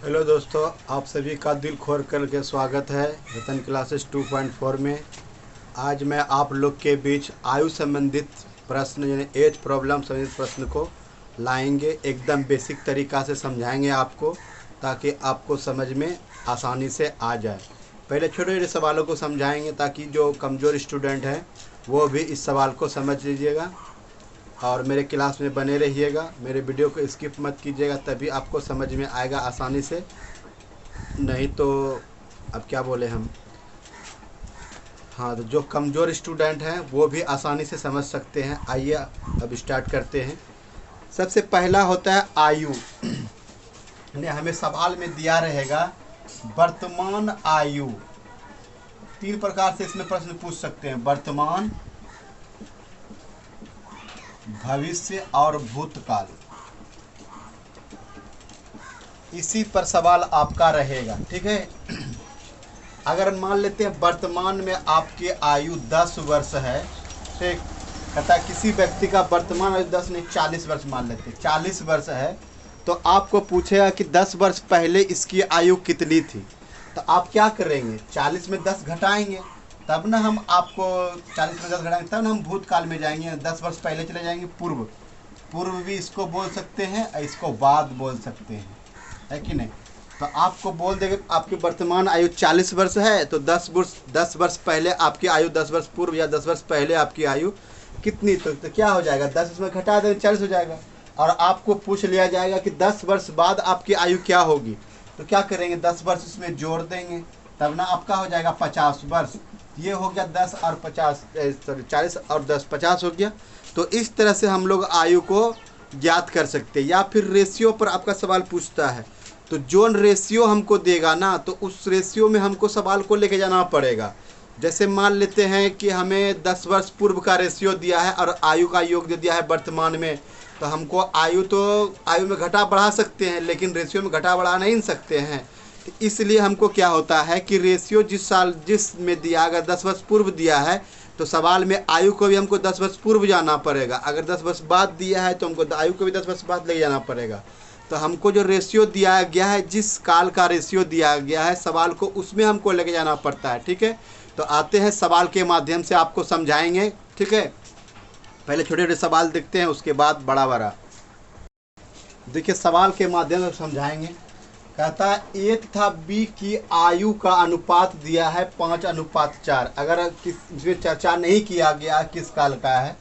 Hello दोस्तों, आप सभी का दिल खोल करके स्वागत है रतन क्लासेस 2.4 में। आज मैं आप लोग के बीच आयु संबंधित प्रश्न यानी एज प्रॉब्लम संबंधित प्रश्न को लाएंगे। एकदम बेसिक तरीक़ा से समझाएंगे आपको, ताकि आपको समझ में आसानी से आ जाए। पहले छोटे छोटे सवालों को समझाएंगे ताकि जो कमज़ोर स्टूडेंट हैं वो भी इस सवाल को समझ लीजिएगा। और मेरे क्लास में बने रहिएगा, मेरे वीडियो को स्किप मत कीजिएगा, तभी आपको समझ में आएगा आसानी से। नहीं तो अब क्या बोले हम। हाँ, तो जो कमज़ोर स्टूडेंट हैं वो भी आसानी से समझ सकते हैं। आइए अब स्टार्ट करते हैं। सबसे पहला होता है आयु। ने हमें सवाल में दिया रहेगा वर्तमान आयु। तीन प्रकार से इसमें प्रश्न पूछ सकते हैं: वर्तमान, भविष्य और भूतकाल। इसी पर सवाल आपका रहेगा, ठीक है। अगर मान लेते हैं वर्तमान में आपकी आयु 10 वर्ष है, ठीक। कहता है किसी व्यक्ति का वर्तमान आयु 10 नहीं 40 वर्ष मान लेते हैं, 40 वर्ष है, तो आपको पूछेगा कि 10 वर्ष पहले इसकी आयु कितनी थी। तो आप क्या करेंगे, 40 में 10 घटाएंगे, तब ना हम आपको 40 में 10 घटाएंगे, तब ना हम भूतकाल में जाएंगे, 10 वर्ष पहले चले जाएंगे। पूर्व भी इसको बोल सकते हैं, इसको बाद बोल सकते हैं, है कि नहीं। तो आपको बोल देंगे आपकी वर्तमान आयु 40 वर्ष है, तो 10 वर्ष पहले आपकी आयु, 10 वर्ष पूर्व या 10 वर्ष पहले आपकी आयु कितनी। तो क्या हो जाएगा, 10 इसमें घटा देंगे 40 हो जाएगा। और आपको पूछ लिया जाएगा कि 10 वर्ष बाद आपकी आयु क्या होगी, तो क्या करेंगे, 10 वर्ष इसमें जोड़ देंगे, तब ना आपका हो जाएगा 50 वर्ष। ये हो गया 10 और 50, सॉरी 40 और 10 50 हो गया। तो इस तरह से हम लोग आयु को ज्ञात कर सकते हैं। या फिर रेशियो पर आपका सवाल पूछता है, तो जो रेशियो हमको देगा ना, तो उस रेशियो में हमको सवाल को लेके जाना पड़ेगा। जैसे मान लेते हैं कि हमें 10 वर्ष पूर्व का रेशियो दिया है और आयु का योग दे दिया है वर्तमान में, तो हमको आयु में घटा बढ़ा सकते हैं, लेकिन रेशियो में घटा बढ़ा नहीं सकते हैं। तो इसलिए हमको क्या होता है कि रेशियो जिस में दिया, अगर 10 वर्ष पूर्व दिया है तो सवाल में आयु को भी हमको 10 वर्ष पूर्व जाना पड़ेगा। अगर 10 वर्ष बाद दिया है तो हमको आयु को भी 10 वर्ष बाद ले जाना पड़ेगा। तो हमको जो रेशियो दिया गया है, जिस काल का रेशियो दिया गया है सवाल को, उसमें हमको लेके जाना पड़ता है, ठीक है। तो आते हैं सवाल के माध्यम से आपको समझाएंगे, ठीक है। पहले छोटे छोटे सवाल देखते हैं, उसके बाद बड़ा बड़ा। देखिए सवाल के माध्यम से समझाएंगे। कहता है ए तथा बी की आयु का अनुपात दिया है 5:4। अगर इसमें चर्चा नहीं किया गया किस काल का है,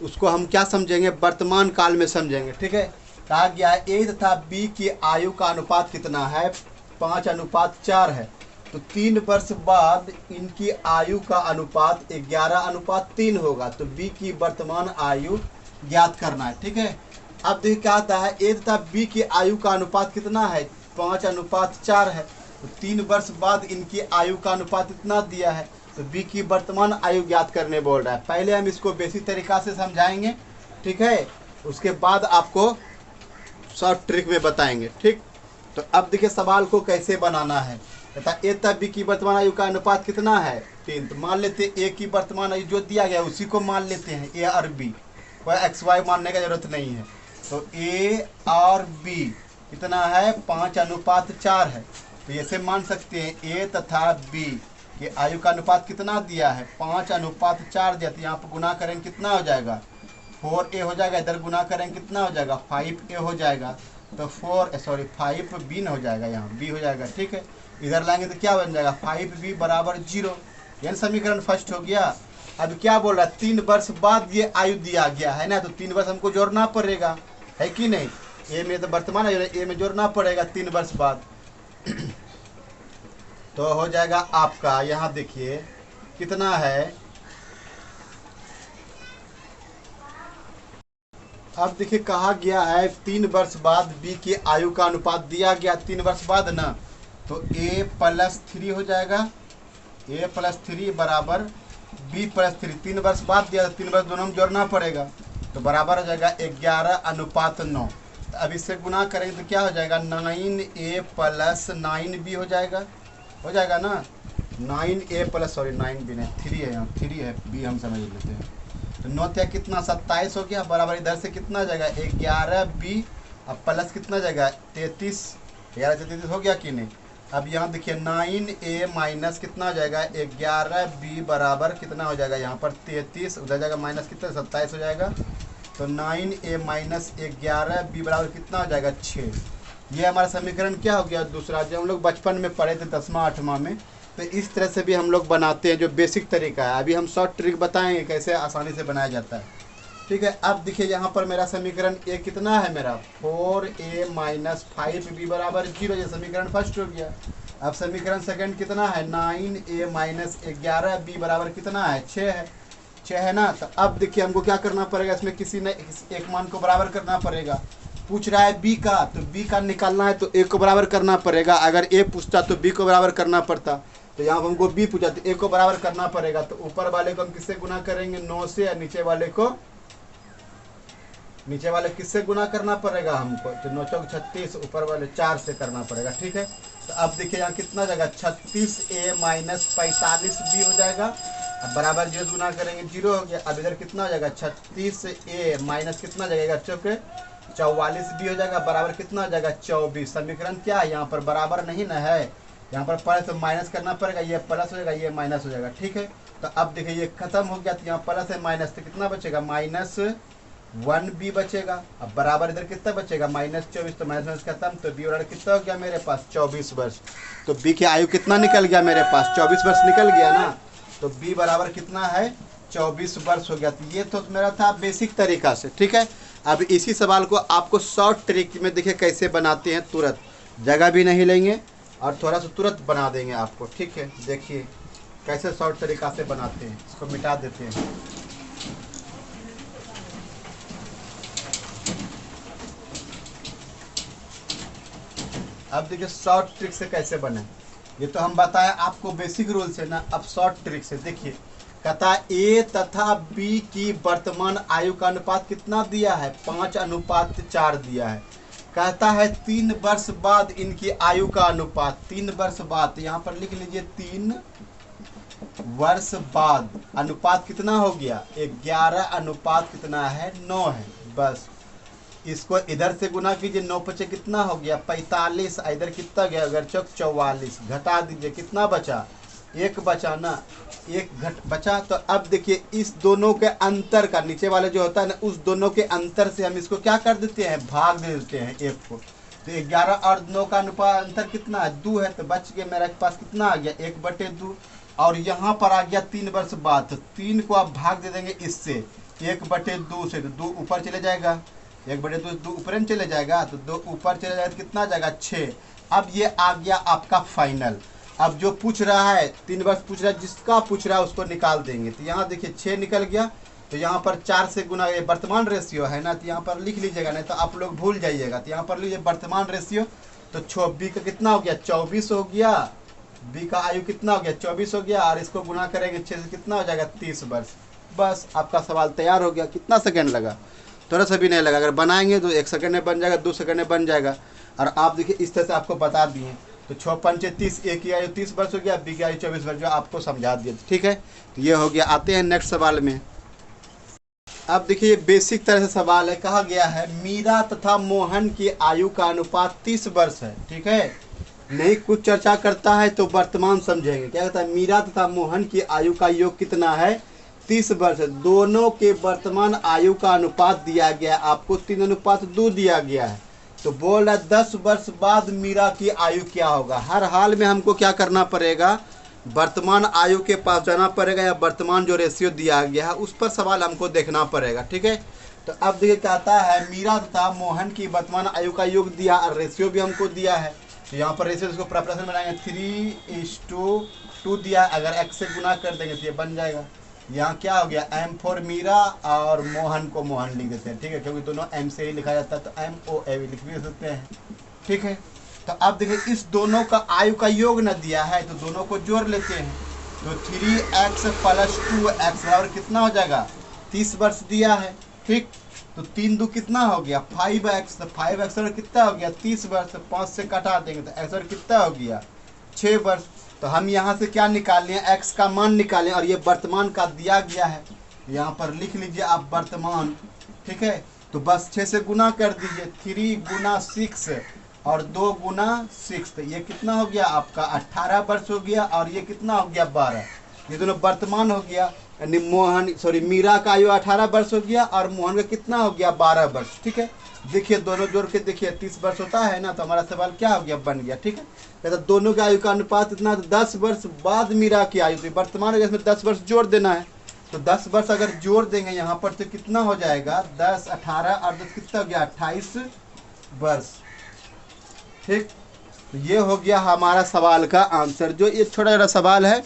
उसको हम क्या समझेंगे, वर्तमान काल में समझेंगे, ठीक है। कहा गया है ए तथा बी की आयु का अनुपात कितना है, 5:4 है। तो 3 वर्ष बाद इनकी आयु का अनुपात 11:3 होगा। तो बी की वर्तमान आयु ज्ञात करना है, ठीक है। अब देखिए क्या आता है, ए तथा बी की आयु का अनुपात कितना है, 5:4 है। तो 3 वर्ष बाद इनकी आयु का अनुपात इतना दिया है, तो बी की वर्तमान आयु ज्ञात करने बोल रहा है। पहले हम इसको बेसिक तरीका से समझाएंगे, ठीक है, उसके बाद आपको शॉर्ट ट्रिक में बताएंगे, ठीक। तो अब देखिए सवाल को कैसे बनाना है। तथा ए तथा बी की वर्तमान आयु का अनुपात कितना है, 3। तो मान लेते हैं ए की वर्तमान आयु जो दिया गया उसी को मान लेते हैं, ए और बी, कोई एक्स वाई मानने का जरूरत नहीं है। तो ए और बी कितना है, 5:4 है। तो ऐसे मान सकते हैं ए तथा बी के आयु का अनुपात कितना दिया है, 5:4 दिया। तो यहाँ पर गुना करेंगे कितना हो जाएगा, 4a हो जाएगा। इधर गुना करेंगे कितना हो जाएगा, 5a हो जाएगा। तो 5b हो जाएगा, यहाँ b हो जाएगा, ठीक है। इधर लाएंगे तो क्या बन जाएगा, 5b बराबर 0। यानी समीकरण फर्स्ट हो गया। अब क्या बोल रहा है, 3 वर्ष बाद ये आयु दिया गया है ना, तो 3 वर्ष हमको जोड़ना पड़ेगा, है कि नहीं। ए में तो वर्तमान आयु, ए में जोड़ना पड़ेगा 3 वर्ष बाद। तो हो जाएगा आपका, यहाँ देखिए कितना है। अब देखिए कहा गया है 3 वर्ष बाद बी की आयु का अनुपात दिया गया 3 वर्ष बाद ना, तो a+3 हो जाएगा। a+3 बराबर b+3। 3 वर्ष बाद दिया, 3 वर्ष दोनों में जोड़ना पड़ेगा, तो बराबर हो जाएगा 11:9। अब इससे गुना करेंगे तो क्या हो जाएगा, 9a + 9b हो जाएगा ना। 9a प्लस, सॉरी 9b नहीं, 3 है, यहाँ 3 है, b हम समझ लेते हैं। तो 9 क्या कितना, 27 हो गया, बराबर इधर से कितना आ जाएगा 11b, अब प्लस कितना जाएगा 33, 11 से 33 हो गया कि नहीं। अब यहाँ देखिए 9a माइनस कितना हो जाएगा 11b बराबर कितना हो जाएगा यहाँ पर 33, उधर जाएगा माइनस कितना 27 हो जाएगा। तो 9a माइनस 11b बराबर कितना हो जाएगा 6। ये हमारा समीकरण क्या हो गया दूसरा, जो हम लोग बचपन में पढ़े थे 10वां 8वां में। तो इस तरह से भी हम लोग बनाते हैं, जो बेसिक तरीका है। अभी हम शॉर्ट ट्रिक बताएंगे कैसे आसानी से बनाया जाता है, ठीक है। अब देखिए यहाँ पर मेरा समीकरण ए कितना है मेरा 4a माइनस 5b बराबर 0, ये समीकरण फर्स्ट हो गया। अब समीकरण सेकंड कितना है 9a माइनस 11b बराबर कितना है 6 है ना। तो अब देखिए हमको क्या करना पड़ेगा, इसमें किसी ने एक मान को बराबर करना पड़ेगा। पूछ रहा है b का, तो b का निकालना है तो a को बराबर करना पड़ेगा। अगर a पूछता तो b को बराबर करना पड़ता, तो यहाँ हमको b पूछा तो a को बराबर करना पड़ेगा। तो ऊपर वाले को हम किससे गुना करेंगे 9 से, और नीचे वाले किससे गुना करना पड़ेगा हमको, तो 9 चौक 36, ऊपर वाले 4 से करना पड़ेगा, ठीक है। तो अब देखिए यहाँ कितना जाएगा 36a माइनस 45b हो जाएगा। अब बराबर 0 गुना करेंगे 0 हो गया। अब इधर कितना हो जाएगा 36a माइनस कितना जाएगा चौके 44b हो जाएगा, बराबर कितना हो जाएगा 24। समीकरण क्या है यहाँ पर बराबर नहीं ना है, यहाँ पर प्लस तो माइनस करना पड़ेगा, ये प्लस हो जाएगा ये माइनस हो जाएगा, ठीक है। तो अब देखिए ये खत्म हो गया, तो यहाँ प्लस है माइनस, तो कितना बचेगा -1b बचेगा। अब बराबर इधर कितना बचेगा -24, तो माइनस खत्म, तो b बराबर कितना हो गया मेरे पास 24 वर्ष। तो b की आयु कितना निकल गया मेरे पास 24 वर्ष निकल गया ना। तो b बराबर कितना है 24 वर्ष हो गया। तो ये तो मेरा था बेसिक तरीका से, ठीक है। अब इसी सवाल को आपको शॉर्ट ट्रिक में देखिए कैसे बनाते हैं, तुरंत जगह भी नहीं लेंगे और थोड़ा सा तुरंत बना देंगे आपको, ठीक है। देखिए कैसे शॉर्ट तरीका से बनाते हैं, इसको मिटा देते हैं। अब देखिए शॉर्ट ट्रिक से कैसे बने, ये तो हम बताएं आपको बेसिक रूल से ना। अब शॉर्ट ट्रिक से देखिए, कहता a तथा b की वर्तमान आयु का अनुपात कितना दिया है 5:4 दिया है। कहता है 3 वर्ष बाद इनकी आयु का अनुपात, 3 वर्ष बाद, तो यहाँ पर लिख लीजिए 3 वर्ष बाद अनुपात कितना हो गया 11 अनुपात कितना है 9 है। बस इसको इधर से गुना कीजिए, 9 पचे कितना हो गया 45, इधर कितना गया अगर चौक 44, घटा दीजिए कितना बचा 1 बचा ना, 1 घट बचा। तो अब देखिए इस दोनों के अंतर का, नीचे वाले जो होता है ना, उस दोनों के अंतर से हम इसको क्या कर देते हैं भाग दे देते हैं 1 को। तो 11 और 9 का अनुपात अंतर कितना है 2 है, तो बच गया मेरे पास कितना आ गया 1/2। और यहाँ पर आ गया 3 वर्ष बाद, तो 3 को आप भाग दे देंगे इससे 1/2 से, तो 2 ऊपर चले जाएगा, 1/2 2 ऊपर में चले जाएगा, तो 2 ऊपर चले जाएगा, कितना जाएगा 6। अब ये आ गया आपका फाइनल। अब जो पूछ रहा है 3 वर्ष पूछ रहा है, जिसका पूछ रहा है उसको निकाल देंगे। तो यहाँ देखिए 6 निकल गया, तो यहाँ पर 4 से गुना, ये वर्तमान रेशियो है ना, तो यहाँ पर लिख लीजिएगा, नहीं तो आप लोग भूल जाइएगा। तो यहाँ पर लीजिए वर्तमान रेशियो, तो 24 का कितना हो गया 24 हो गया, बी का आयु कितना हो गया 24 हो गया, और इसको गुना करेंगे 6 से कितना हो जाएगा 30 वर्ष। बस आपका सवाल तैयार हो गया। कितना सेकंड लगा, थोड़ा सा भी नहीं लगा। अगर बनाएंगे तो 1 सेकंड में बन जाएगा, 2 सेकंड में बन जाएगा। और आप देखिए इस तरह से आपको बता दिए, तो 6 पंचे 30, ए की आयु 30 वर्ष हो गया, बी की आयु 24 वर्ष, जो आपको समझा दिया, ठीक है। तो ये हो गया। आते हैं नेक्स्ट सवाल में। अब देखिए बेसिक तरह से सवाल है, कहा गया है मीरा तथा मोहन की आयु का अनुपात 30 वर्ष है, ठीक है। नहीं कुछ चर्चा करता है तो वर्तमान समझेंगे। क्या कहता है मीरा तथा मोहन की आयु का योग कितना है 30 वर्ष। दोनों के वर्तमान आयु का अनुपात दिया गया है, आपको 3:2 दिया गया है। तो बोल रहा है 10 वर्ष बाद मीरा की आयु क्या होगा। हर हाल में हमको क्या करना पड़ेगा, वर्तमान आयु के पास जाना पड़ेगा, या वर्तमान जो रेशियो दिया गया है उस पर सवाल हमको देखना पड़ेगा, ठीक है। तो अब देखिए कहता है मीरा तथा मोहन की वर्तमान आयु का योग दिया और रेशियो भी हमको दिया है। तो यहाँ पर रेशियो इसको प्रपोर्शन बनाएंगे 3:2 दिया, अगर x से गुना कर देंगे तो ये बन जाएगा। यहाँ क्या हो गया m फॉर मीरा, और मोहन को मोहन लिख देते हैं, ठीक है, क्योंकि दोनों m से ही लिखा जाता है, तो MOA लिख भी सकते हैं, ठीक है। तो अब देखिए इस दोनों का आयु का योग न दिया है, तो दोनों को जोड़ लेते हैं। तो 3x + 2x बराबर कितना हो जाएगा 30 वर्ष दिया है, ठीक। तो 3 2 कितना हो गया 5x, तो 5x और कितना हो गया 30 वर्ष, 5 से कटा देंगे तो x और कितना हो गया 6 वर्ष। तो हम यहाँ से क्या निकालें, x का मान निकालें, और ये वर्तमान का दिया गया है, यहाँ पर लिख लीजिए आप वर्तमान, ठीक है। तो बस 6 से गुना कर दीजिए, 3 × 6 और 2 गुना 6, ये कितना हो गया आपका 18 वर्ष हो गया, और ये कितना हो गया 12, ये दोनों वर्तमान हो गया। यानी मीरा का आयु 18 वर्ष हो गया और मोहन का कितना हो गया 12 वर्ष। ठीक है, देखिए दोनों जोड़ के देखिए 30 वर्ष होता है ना, तो हमारा सवाल क्या हो गया बन गया। ठीक है, कहता दोनों की आयु का अनुपात इतना, तो 10 वर्ष बाद मीरा की आयु, तो वर्तमान हो गया, इसमें 10 वर्ष जोड़ देना है। तो 10 वर्ष अगर जोड़ देंगे यहाँ पर तो कितना हो जाएगा 10, 18 और 10 कितना हो गया 28 वर्ष। ठीक, तो ये हो गया हमारा सवाल का आंसर। जो ये छोटा छोटा सवाल है,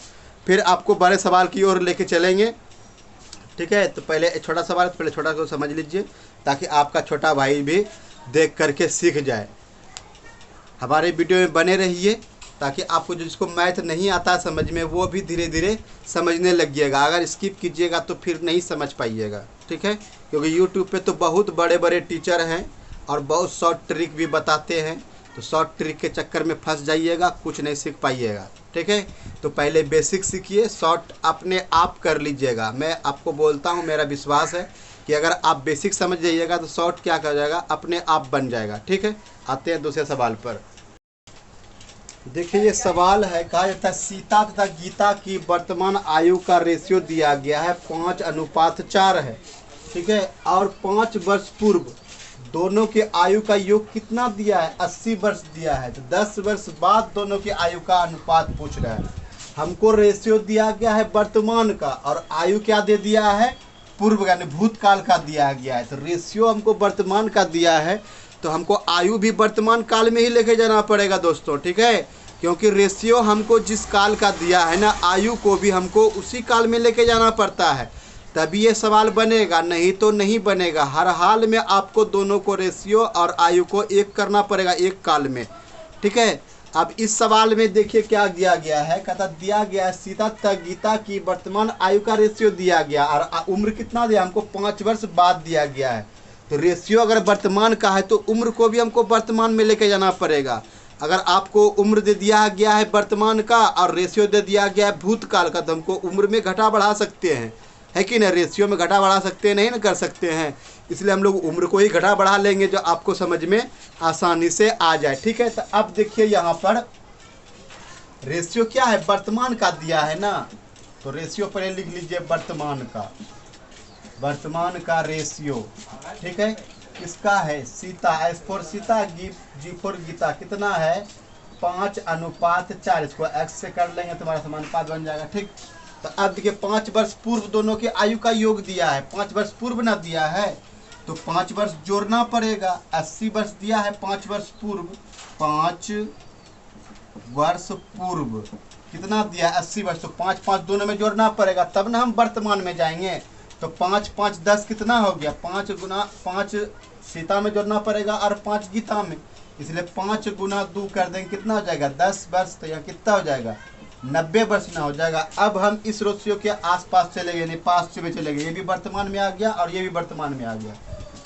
फिर आपको बड़े सवाल की ओर लेके चलेंगे। ठीक है, तो पहले छोटा सवाल, पहले छोटा को समझ लीजिए ताकि आपका छोटा भाई भी देख करके सीख जाए। हमारे वीडियो में बने रहिए ताकि आपको जो जिसको मैथ नहीं आता समझ में, वो भी धीरे धीरे समझने लगिएगा। अगर स्किप कीजिएगा तो फिर नहीं समझ पाइएगा। ठीक है, क्योंकि यूट्यूब पे तो बहुत बड़े बड़े टीचर हैं और बहुत शॉर्ट ट्रिक भी बताते हैं, तो शॉर्ट ट्रिक के चक्कर में फंस जाइएगा, कुछ नहीं सीख पाइएगा। ठीक है, तो पहले बेसिक सीखिए, शॉर्ट अपने आप कर लीजिएगा। मैं आपको बोलता हूँ, मेरा विश्वास है कि अगर आप बेसिक समझ जाइएगा तो शॉर्ट क्या कर जाएगा, अपने आप बन जाएगा। ठीक है, आते हैं दूसरे सवाल पर। देखिए ये सवाल है, कहा जाता है सीता तथा गीता की वर्तमान आयु का रेशियो दिया गया है 5:4 है। ठीक है, और 5 वर्ष पूर्व दोनों के आयु का योग कितना दिया है 80 वर्ष दिया है। तो 10 वर्ष बाद दोनों की आयु का अनुपात पूछ रहा है। हमको रेशियो दिया गया है वर्तमान का और आयु क्या दे दिया है पूर्व यानी भूतकाल का दिया गया है। तो रेशियो हमको वर्तमान का दिया है, तो हमको आयु भी वर्तमान काल में ही लेके जाना पड़ेगा दोस्तों। ठीक है, क्योंकि रेशियो हमको जिस काल का दिया है ना, आयु को भी हमको उसी काल में लेके जाना पड़ता है, तभी ये सवाल बनेगा, नहीं तो नहीं बनेगा। हर हाल में आपको दोनों को रेशियो और आयु को एक करना पड़ेगा एक काल में। ठीक है, अब इस सवाल में देखिए क्या दिया गया है, कहता दिया गया है सीता तथा गीता की वर्तमान आयु का रेशियो दिया गया और उम्र कितना दिया हमको 5 वर्ष बाद दिया गया है। तो रेशियो अगर वर्तमान का है तो उम्र को भी हमको वर्तमान में लेके जाना पड़ेगा। अगर आपको उम्र दे दिया गया है वर्तमान का और रेशियो दे दिया गया है भूतकाल का, तो हमको उम्र में घटा बढ़ा सकते हैं, है कि नहीं, रेशियो में घटा बढ़ा सकते हैं, नहीं ना कर सकते हैं, इसलिए हम लोग उम्र को ही घटा बढ़ा लेंगे जो आपको समझ में आसानी से आ जाए। ठीक है, तो अब देखिए यहाँ पर रेशियो क्या है वर्तमान का दिया है ना, तो रेशियो पहले लिख लीजिए वर्तमान का रेशियो। ठीक है, किसका है Sita, S for Sita, G for Gita, कितना है 5:4। इसको x से कर लेंगे तुम्हारा समानुपात बन जाएगा। ठीक, तो अब देखिए 5 वर्ष पूर्व दोनों के आयु का योग दिया है, 5 वर्ष पूर्व ना दिया है तो 5 वर्ष जोड़ना पड़ेगा। 80 वर्ष दिया है 5 वर्ष पूर्व, 5 वर्ष पूर्व कितना दिया है 80 वर्ष, तो 5 5 दोनों में जोड़ना पड़ेगा तब ना हम वर्तमान में जाएंगे। तो 5 5 10 कितना हो गया, 5 गुना 5 सीता में जोड़ना पड़ेगा और 5 गीता में, इसलिए 5 गुना 2 कर देंगे कितना हो जाएगा 10 वर्ष। तो यहाँ कितना हो जाएगा 90 वर्ष ना हो जाएगा। अब हम इस रेशियो के आसपास चले गए, यानी पास में चले गए, ये भी वर्तमान में आ गया और ये भी वर्तमान में आ गया।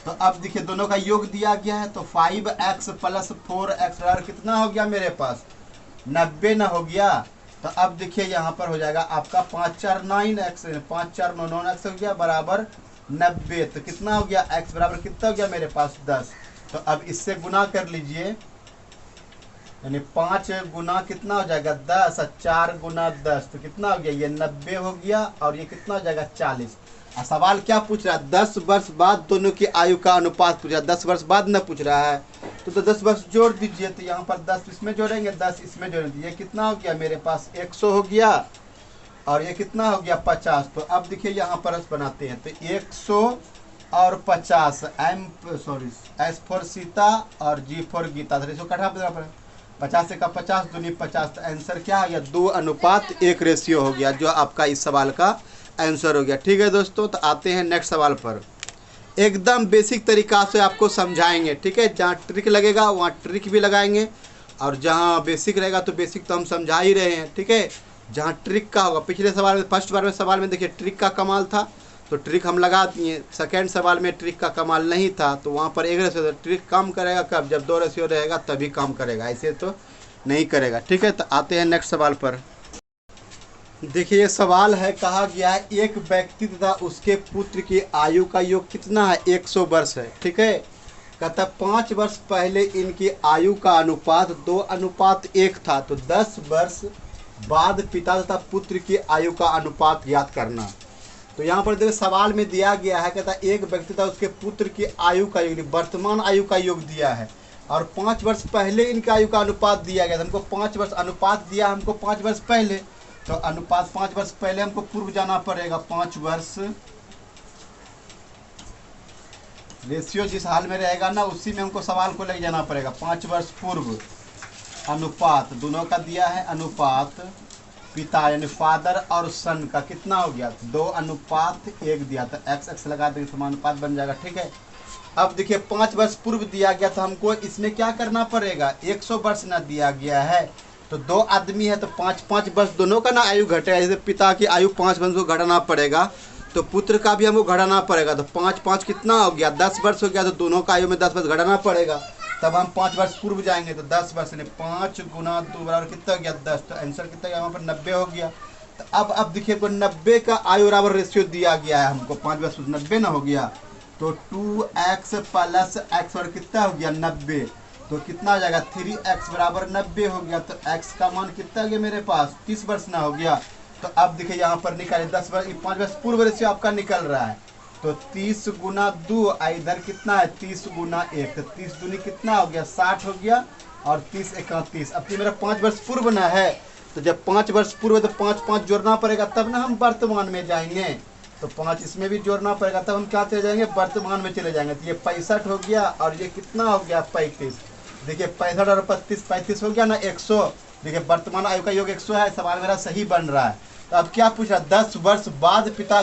तो अब देखिए दोनों का योग दिया गया है, तो 5x + 4x और कितना हो गया मेरे पास 90 ना हो गया। तो अब देखिए यहाँ पर हो जाएगा आपका 5 4 9x, 5 4 9x हो गया बराबर 90। तो कितना हो गया x बराबर कितना हो गया मेरे पास 10। तो अब इससे गुना कर लीजिए, यानी 5 गुना कितना हो जाएगा 10 और 4 गुना 10, तो कितना हो गया ये 90 हो गया और ये कितना हो जाएगा 40। और सवाल क्या पूछ रहा है 10 वर्ष बाद दोनों की आयु का अनुपात पूछ रहा है, 10 वर्ष बाद न पूछ रहा है। तो 10 वर्ष जोड़ दीजिए, तो यहाँ पर 10 इसमें जोड़ेंगे 10 इसमें जोड़ेंगे, ये कितना हो गया मेरे पास 100 हो गया और ये कितना हो गया 50। तो अब देखिए यहाँ पर बनाते हैं, तो 100 और 50, एस फॉर सीता और जी फॉर गीता, तो इसको कटा देना पड़ेगा, 50 का 50 दूनी 50। तो आंसर क्या हो गया 2:1 रेशियो हो गया, जो आपका इस सवाल का आंसर हो गया। ठीक है दोस्तों, तो आते हैं नेक्स्ट सवाल पर। एकदम बेसिक तरीका से आपको समझाएंगे। ठीक है, जहाँ ट्रिक लगेगा वहाँ ट्रिक भी लगाएंगे और जहाँ बेसिक रहेगा तो बेसिक तो हम समझा ही रहे हैं। ठीक है, जहाँ ट्रिक का होगा, पिछले सवाल में फर्स्ट बार में सवाल में देखिए ट्रिक का कमाल था तो ट्रिक हम लगा दिए, सेकेंड सवाल में ट्रिक का कमाल नहीं था तो वहाँ पर 1 रेशियो, ट्रिक काम करेगा कब, जब 2 रेशियो रहेगा तभी काम करेगा, ऐसे तो नहीं करेगा। ठीक है, तो आते हैं नेक्स्ट सवाल पर। देखिए ये सवाल है, कहा गया है एक व्यक्ति तथा उसके पुत्र की आयु का योग कितना है 100 वर्ष है। ठीक है, कहता 5 वर्ष पहले इनकी आयु का अनुपात 2:1 था, तो 10 वर्ष बाद पिता तथा पुत्र की आयु का अनुपात ज्ञात करना। तो यहाँ पर देखो सवाल में दिया गया है, कहता एक व्यक्ति था, उसके पुत्र की आयु का योग, वर्तमान आयु का योग दिया है, और 5 वर्ष पहले इनकी आयु का अनुपात दिया गया। हमको 5 वर्ष अनुपात दिया, हमको 5 वर्ष पहले, तो अनुपात 5 वर्ष पहले हमको पूर्व जाना पड़ेगा। 5 वर्ष रेशियो जिस हाल में रहेगा ना, उसी में हमको सवाल को लेके जाना पड़ेगा। 5 वर्ष पूर्व अनुपात दोनों का दिया है, अनुपात पिता यानी फादर और सन का कितना हो गया, 2:1 दिया, तो x लगा देंगे समानुपात बन जाएगा। ठीक है, अब देखिए 5 वर्ष पूर्व दिया गया, तो हमको इसमें क्या करना पड़ेगा, 100 वर्ष ना दिया गया है, तो 2 आदमी है तो 5-5 वर्ष दोनों का ना आयु घटेगा। जैसे पिता की आयु 5 वर्ष को घटाना पड़ेगा, तो पुत्र का भी हमको घटाना पड़ेगा, तो 5-5 कितना हो गया, 10 वर्ष हो गया, तो दोनों का आयु में 10 वर्ष घटाना पड़ेगा। तब हम 5 वर्ष पूर्व जाएंगे, तो 10 वर्ष यानी 5 गुना 2 बराबर कितना हो गया, 10, तो आंसर कितना गया, वहाँ पर 90 हो गया। तो अब देखिए 90 का आयु बराबर रेशियो दिया गया है हमको, 5 वर्ष 90 ना हो गया, तो 2x + x और कितना हो गया 90, तो कितना हो जाएगा 3x बराबर 90 हो गया। तो x का मान कितना हो गया मेरे पास, 30 वर्ष ना हो गया। तो अब देखिए यहाँ पर निकाले 10 वर्ष, 5 वर्ष पूर्व रेशियो आपका निकल रहा है, तो 30 गुना 2, इधर कितना है 30 गुना 1, तो 30 दूनी कितना हो गया 60 हो गया, और 30 × 31। अब मेरा 5 वर्ष पूर्व ना है, तो जब 5 वर्ष पूर्व तो 5-5 जोड़ना पड़ेगा, तब ना हम वर्तमान में जाएंगे, तो 5 इसमें भी जोड़ना पड़ेगा, तब हम क्या चले जाएंगे, वर्तमान में चले जाएंगे। तो ये 65 हो गया, और ये कितना हो गया 35। देखिए 65 और 35 हो गया ना 100। देखिए वर्तमान आयु का योग 100 है, सवाल मेरा सही बन रहा है। तो अब क्या पूछा, 10 वर्ष बाद पिता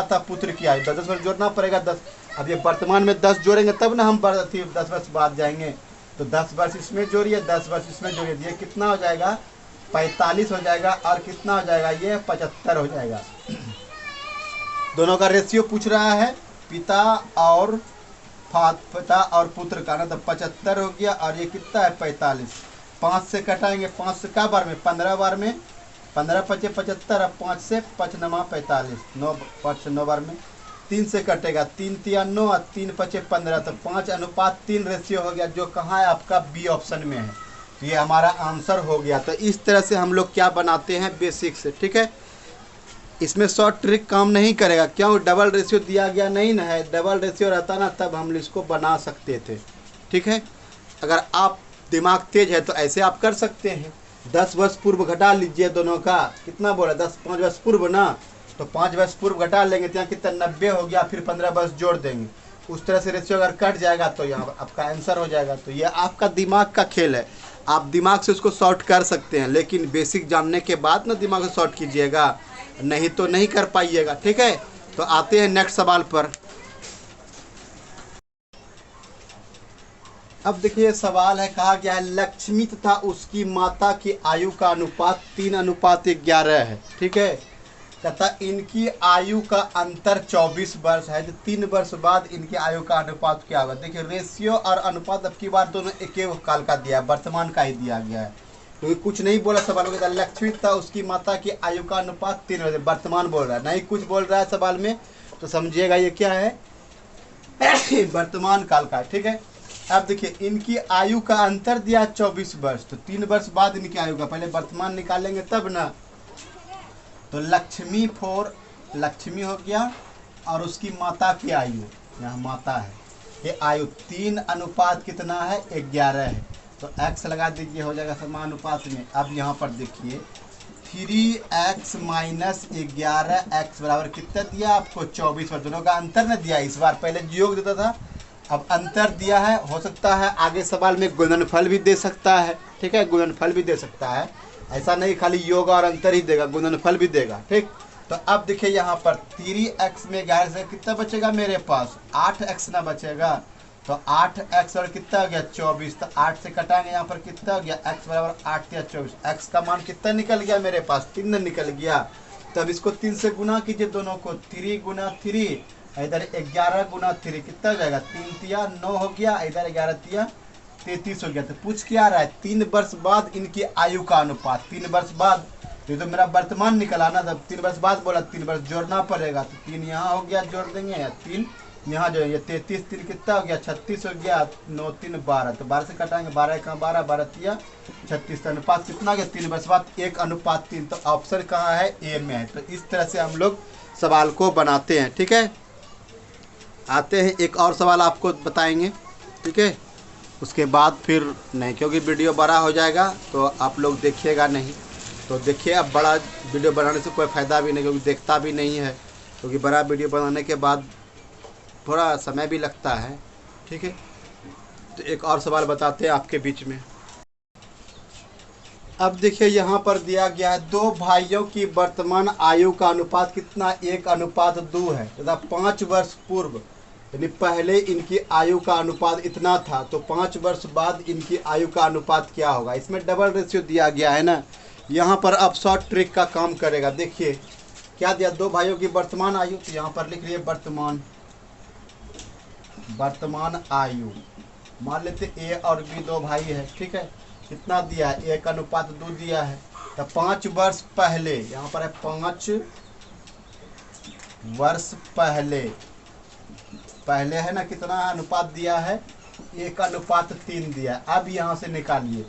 था पुत्र की आयु, 10 वर्ष जोड़ना पड़ेगा 10। अब ये वर्तमान में 10 जोड़ेंगे तब ना हम 10 वर्ष बाद जाएंगे, तो 10 वर्ष इसमें जोड़िए, 10 वर्ष इसमें जोड़िए, ये कितना हो जाएगा 45 हो जाएगा, और कितना हो जाएगा ये 75 हो जाएगा। दोनों का रेशियो पूछ रहा है, पिता और पुत्र का ना, तो 75 हो गया, और ये कितना है 45। 5 से कटाएंगे, 5 से क्या बार में 15 बार में, 15 × 5 = 75, अब 5 से 5 × 9 = 45, 9 5 से 9 बार में, 3 से कटेगा, 3 × 3 = 9, 3 × 5 = 15, तो 5:3 रेशियो हो गया, जो कहाँ है आपका बी ऑप्शन में है। तो ये हमारा आंसर हो गया। तो इस तरह से हम लोग क्या बनाते हैं बेसिक से। ठीक है, इसमें शॉर्ट ट्रिक काम नहीं करेगा, क्यों, डबल रेशियो दिया गया नहीं ना है, डबल रेशियो रहता ना तब हम इसको बना सकते थे। ठीक है, अगर आप दिमाग तेज है तो ऐसे आप कर सकते हैं। 10 वर्ष पूर्व घटा लीजिए दोनों का, कितना बोला 5 वर्ष पूर्व ना, तो 5 वर्ष पूर्व घटा लेंगे, तो यहाँ कितना 90 हो गया, फिर 15 वर्ष जोड़ देंगे। उस तरह से रेशियो अगर कट जाएगा तो यहाँ आपका आंसर हो जाएगा। तो ये आपका दिमाग का खेल है, आप दिमाग से उसको शॉर्ट कर सकते हैं, लेकिन बेसिक जानने के बाद ना दिमाग से शॉर्ट कीजिएगा, नहीं तो नहीं कर पाइएगा। ठीक है, तो आते हैं नेक्स्ट सवाल पर। अब देखिए सवाल है, कहा गया है लक्ष्मी तथा उसकी माता की आयु का अनुपात 3:11 है। ठीक है, तथा इनकी आयु का अंतर 24 वर्ष है, तो 3 वर्ष बाद इनकी आयु का अनुपात क्या होगा। देखिए रेशियो और अनुपात अब की बार दोनों एक ही काल का दिया है, वर्तमान का ही दिया गया है, क्योंकि तो कुछ नहीं बोला सवाल में, लक्ष्मी तथा उसकी माता की आयु का अनुपात 3 वर्ष, वर्तमान बोल रहा है, नहीं कुछ बोल रहा है सवाल में, तो समझिएगा ये क्या है वर्तमान काल का। ठीक है, अब देखिए इनकी आयु का अंतर दिया 24 वर्ष, तो 3 वर्ष बाद इनकी आयु का, पहले वर्तमान निकालेंगे तब ना, तो लक्ष्मी हो गया, और उसकी माता की आयु, यहाँ माता है, ये आयु 3 अनुपात कितना है 11 है, तो x लगा दीजिए, हो जाएगा समानुपात में। अब यहाँ पर देखिए 3x - 11 x बराबर कितना दिया आपको 24 वर्ष, दोनों का अंतर न दिया, इस बार पहले योग देता था, अब अंतर दिया है। हो सकता है आगे सवाल में गुणनफल भी दे सकता है। ठीक है, गुणनफल भी दे सकता है, ऐसा नहीं खाली योग और अंतर ही देगा, गुणनफल भी देगा। ठीक, तो अब देखिए यहाँ पर 3x में 11 से कितना बचेगा मेरे पास 8x ना बचेगा, तो 8x और कितना हो गया 24, तो 8 से कटाएंगे, यहाँ पर कितना हो गया x बराबर 8 या 24, x का मान कितना निकल गया मेरे पास 3 निकल गया। तब इसको 3 से गुना कीजिए दोनों को, 3 × 3, इधर 11 × 3 कितना हो जाएगा 3 × 3 = 9 हो गया, इधर 11 × 3 = 33 हो गया। तो पूछ क्या रहा है 3 वर्ष बाद इनकी आयु का अनुपात, 3 वर्ष बाद, ये तो मेरा वर्तमान निकला ना, तब 3 वर्ष बाद बोला, 3 वर्ष जोड़ना पड़ेगा, तो 3 यहाँ हो गया जोड़ देंगे, या 3 यहाँ जो ये 33 3 कितना हो गया, 36 हो गया, 9 3 12, तो 12 से कटाएंगे, 12 कहाँ 12, 12 तिया 36, तो अनुपात कितना गया 3 बस बात 1:3, तो ऑप्शन कहाँ है, ए में है। तो इस तरह से हम लोग सवाल को बनाते हैं। ठीक है, आते हैं एक और सवाल आपको बताएंगे। ठीक है, उसके बाद फिर नहीं, क्योंकि वीडियो बड़ा हो जाएगा तो आप लोग देखिएगा नहीं। तो देखिए, अब बड़ा वीडियो बनाने से कोई फ़ायदा भी नहीं, क्योंकि देखता भी नहीं है, क्योंकि बड़ा वीडियो बनाने के बाद थोड़ा समय भी लगता है। ठीक है, तो एक और सवाल बताते हैं आपके बीच में। अब देखिए, यहाँ पर दिया गया है 2 भाइयों की वर्तमान आयु का अनुपात कितना, 1:2 है तथा 5 वर्ष पूर्व, यानी पहले इनकी आयु का अनुपात इतना था, तो 5 वर्ष बाद इनकी आयु का अनुपात क्या होगा। इसमें डबल रेशियो दिया गया है ना। यहाँ पर अब शॉर्ट ट्रिक का काम करेगा। देखिए क्या दिया, 2 भाइयों की वर्तमान आयु, तो यहाँ पर लिख रही है वर्तमान आयु। मान लेते ए और बी 2 भाई है। ठीक है, कितना दिया है, 1:2 दिया है। तो 5 वर्ष पहले, यहाँ पर है 5 वर्ष पहले है ना, कितना अनुपात दिया है, 1:3 दिया है। अब यहाँ से निकालिए,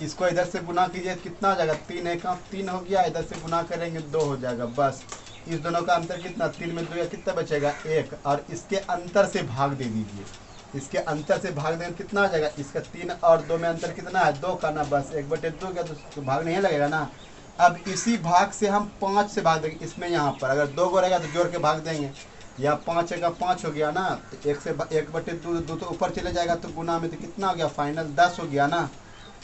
इसको इधर से गुना कीजिए, कितना हो जाएगा, 3 1 3 हो गया, इधर से गुना करेंगे 2 हो जाएगा। बस इस दोनों का अंतर कितना, 3 में 2 या कितना बचेगा 1, और इसके अंतर से भाग दे दीजिए। इसके अंतर से भाग देंगे कितना हो जाएगा, इसका 3 और 2 में अंतर कितना है, 2 का ना, बस 1/2 क्या, तो भाग नहीं लगेगा ना। अब इसी भाग से हम 5 से भाग देंगे, इसमें यहाँ पर अगर 2 को रहेगा तो जोड़ के भाग देंगे, या 5 का 5 हो गया ना, तो 1 से 1/2 तो ऊपर चले जाएगा, तो गुना में तो कितना हो गया, फाइनल 10 हो गया ना।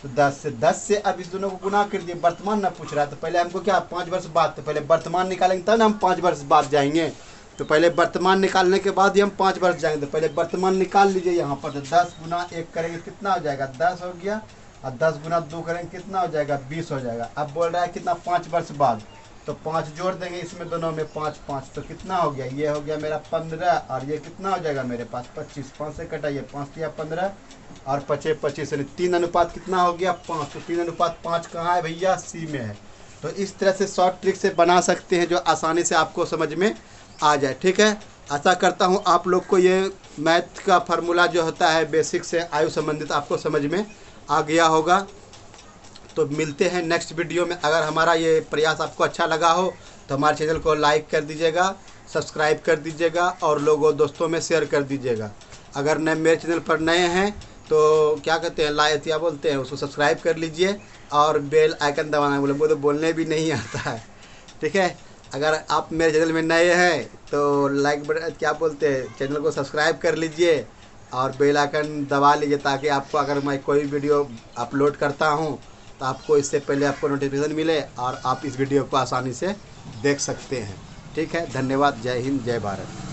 तो 10 से अब इस दोनों को गुना कर दिए, वर्तमान ना पूछ रहा है, तो पहले हमको क्या 5 वर्ष बाद, तो पहले वर्तमान निकालेंगे तब ना हम 5 वर्ष बाद जाएंगे। तो पहले वर्तमान निकालने के बाद ही हम 5 वर्ष जाएंगे, तो पहले वर्तमान निकाल लीजिए यहाँ पर। तो 10 गुना 1 करेंगे कितना हो जाएगा, 10 हो गया, और 10 गुना 2 करेंगे कितना हो जाएगा, 20 हो जाएगा। अब बोल रहा है कितना, 5 वर्ष बाद, तो 5 जोड़ देंगे इसमें दोनों में, 5 5, तो कितना हो गया, ये हो गया मेरा 15, और ये कितना हो जाएगा मेरे पास 25, 5 से कटाइए, 5 या 15 और 5 25, यानी 3 अनुपात कितना हो गया 5, तो 3:5 कहाँ है भैया, सी में है। तो इस तरह से शॉर्ट ट्रिक से बना सकते हैं, जो आसानी से आपको समझ में आ जाए। ठीक है, आशा करता हूँ आप लोग को ये मैथ का फार्मूला जो होता है बेसिक से आयु संबंधित आपको समझ में आ गया होगा। तो मिलते हैं नेक्स्ट वीडियो में। अगर हमारा ये प्रयास आपको अच्छा लगा हो तो हमारे चैनल को लाइक कर दीजिएगा, सब्सक्राइब कर दीजिएगा, और लोगों दोस्तों में शेयर कर दीजिएगा। अगर नए मेरे चैनल पर नए हैं तो क्या कहते हैं, लाइक क्या बोलते हैं उसको, सब्सक्राइब कर लीजिए, और बेल आइकन दबाना, बोले वो तो बोलने भी नहीं आता है। ठीक है, अगर आप मेरे चैनल में नए हैं तो लाइक बटन क्या बोलते हैं, चैनल को सब्सक्राइब कर लीजिए और बेल आइकन दबा लीजिए, ताकि आपको अगर मैं कोई वीडियो अपलोड करता हूं तो आपको इससे पहले आपको नोटिफिकेशन मिले और आप इस वीडियो को आसानी से देख सकते हैं। ठीक है, धन्यवाद, जय हिंद, जय भारत।